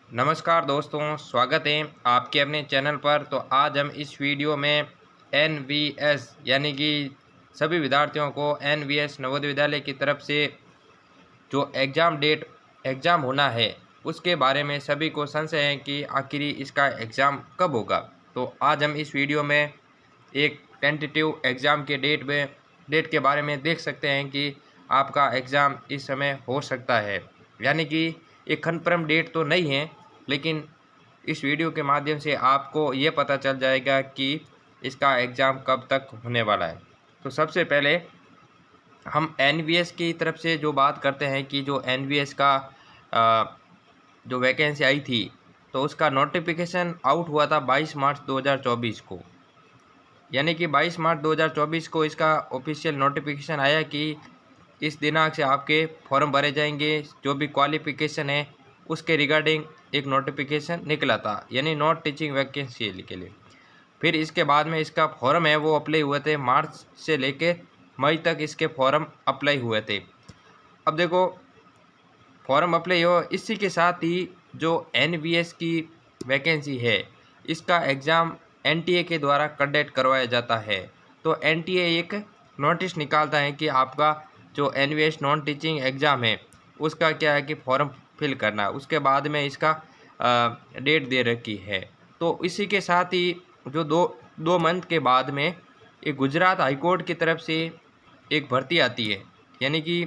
नमस्कार दोस्तों, स्वागत है आपके अपने चैनल पर। तो आज हम इस वीडियो में एनवीएस यानी कि सभी विद्यार्थियों को एनवीएस नवोदय विद्यालय की तरफ से जो एग्ज़ाम होना है उसके बारे में सभी को संशय है कि आखिर इसका एग्ज़ाम कब होगा। तो आज हम इस वीडियो में एक टेंटेटिव एग्ज़ाम के डेट के बारे में देख सकते हैं कि आपका एग्ज़ाम इस समय हो सकता है। यानी कि एक कन्फर्म डेट तो नहीं है, लेकिन इस वीडियो के माध्यम से आपको ये पता चल जाएगा कि इसका एग्ज़ाम कब तक होने वाला है। तो सबसे पहले हम एनवीएस की तरफ से जो बात करते हैं कि जो एनवीएस का जो वैकेंसी आई थी तो उसका नोटिफिकेशन आउट हुआ था 22 मार्च 2024 को। यानी कि 22 मार्च 2024 को इसका ऑफिशियल नोटिफिकेशन आया कि इस दिनांक से आपके फॉर्म भरे जाएंगे। जो भी क्वालिफ़िकेशन है उसके रिगार्डिंग एक नोटिफिकेशन निकला था, यानी नॉन टीचिंग वैकेंसी के लिए। फिर इसके बाद में इसका फॉर्म है वो अप्लाई हुए थे, मार्च से लेके मई तक इसके फॉर्म अप्लाई हुए थे। अब देखो, फॉर्म अप्लाई हो इसी के साथ ही जो एनवीएस की वैकेंसी है इसका एग्ज़ाम एनटीए के द्वारा कंडक्ट करवाया जाता है। तो एनटीए एक नोटिस निकालता है कि आपका जो एनवीएस नॉन टीचिंग एग्ज़ाम है उसका क्या है कि फॉर्म फिल करना है। उसके बाद में इसका डेट दे रखी है। तो इसी के साथ ही जो दो मंथ के बाद में एक गुजरात हाईकोर्ट की तरफ से एक भर्ती आती है, यानी कि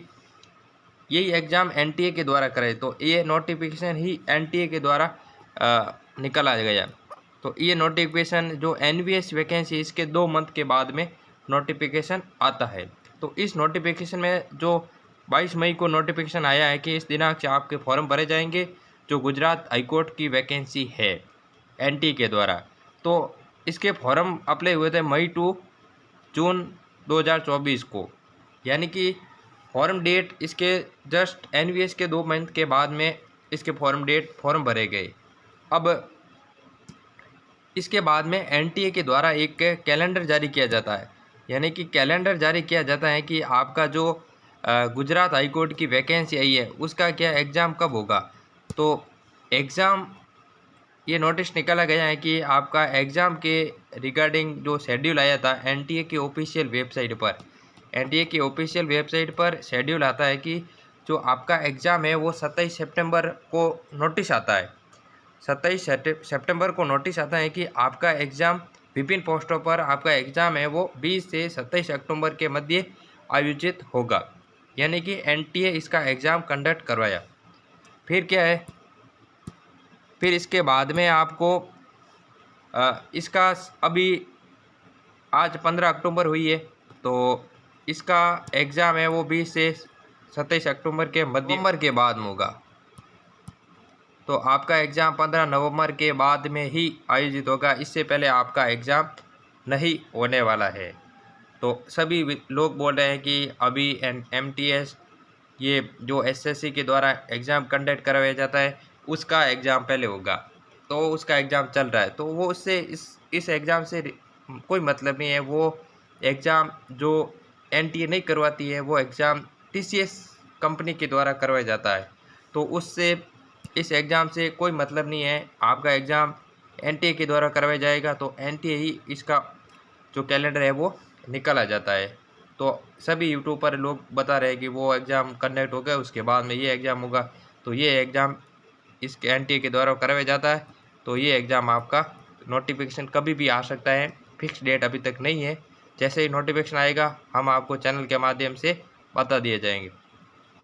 यही एग्ज़ाम एनटीए के द्वारा कराए। तो ये नोटिफिकेशन ही एनटीए के द्वारा निकाला गया। तो ये नोटिफिकेशन जो एनवीएस वैकेंसी इसके 2 मंथ के बाद में नोटिफिकेशन आता है। तो इस नोटिफिकेशन में जो 22 मई को नोटिफिकेशन आया है कि इस दिनांक से आपके फॉर्म भरे जाएंगे, जो गुजरात हाईकोर्ट की वैकेंसी है एनटीए के द्वारा। तो इसके फॉर्म अप्लाई हुए थे मई टू जून 2024 को, यानी कि फॉर्म डेट इसके जस्ट एनवीएस के 2 मंथ के बाद में इसके फॉर्म भरे गए। अब इसके बाद में एनटीए के द्वारा एक कैलेंडर जारी किया जाता है, यानी कि कैलेंडर जारी किया जाता है कि आपका जो गुजरात हाईकोर्ट की वैकेंसी आई है उसका क्या एग्ज़ाम कब होगा। तो एग्ज़ाम ये नोटिस निकाला गया है कि आपका एग्ज़ाम के रिगार्डिंग जो शेड्यूल आया था एनटीए की ऑफिशियल वेबसाइट पर, एनटीए की ऑफिशियल वेबसाइट पर शेड्यूल आता है कि जो आपका एग्ज़ाम है वो 27 सितंबर को नोटिस आता है। 27 सितंबर को नोटिस आता है कि आपका एग्ज़ाम विभिन्न पोस्टों पर आपका एग्ज़ाम है वो 20 से 27 अक्टूबर के मध्य आयोजित होगा, यानी कि एनटीए इसका एग्ज़ाम कंडक्ट करवाया। फिर क्या है, फिर इसके बाद में आपको इसका अभी आज 15 अक्टूबर हुई है, तो इसका एग्ज़ाम है वो 20 से 27 अक्टूबर के मध्य के बाद में होगा। तो आपका एग्ज़ाम 15 नवंबर के बाद में ही आयोजित होगा, इससे पहले आपका एग्ज़ाम नहीं होने वाला है। तो सभी लोग बोल रहे हैं कि अभी एमटीएस ये जो एसएससी के द्वारा एग्ज़ाम कंडक्ट करवाया जाता है उसका एग्ज़ाम पहले होगा। तो उसका एग्ज़ाम चल रहा है, तो वो उससे इस एग्ज़ाम से कोई मतलब नहीं है। वो एग्ज़ाम जो एनटीए नहीं करवाती है वो एग्ज़ाम टीसीएस कंपनी के द्वारा करवाया जाता है। तो उससे इस एग्ज़ाम से कोई मतलब नहीं है। आपका एग्ज़ाम एनटीए के द्वारा करवाया जाएगा, तो एनटीए ही इसका जो कैलेंडर है वो निकाला जाता है। तो सभी यूट्यूब पर लोग बता रहे हैं कि वो एग्ज़ाम कंडक्ट हो गया उसके बाद में ये एग्ज़ाम होगा। तो ये एग्ज़ाम इस एनटीए के द्वारा करवाया जाता है। तो ये एग्ज़ाम आपका नोटिफिकेशन कभी भी आ सकता है, फिक्स डेट अभी तक नहीं है। जैसे ही नोटिफिकेशन आएगा हम आपको चैनल के माध्यम से बता दिए जाएंगे।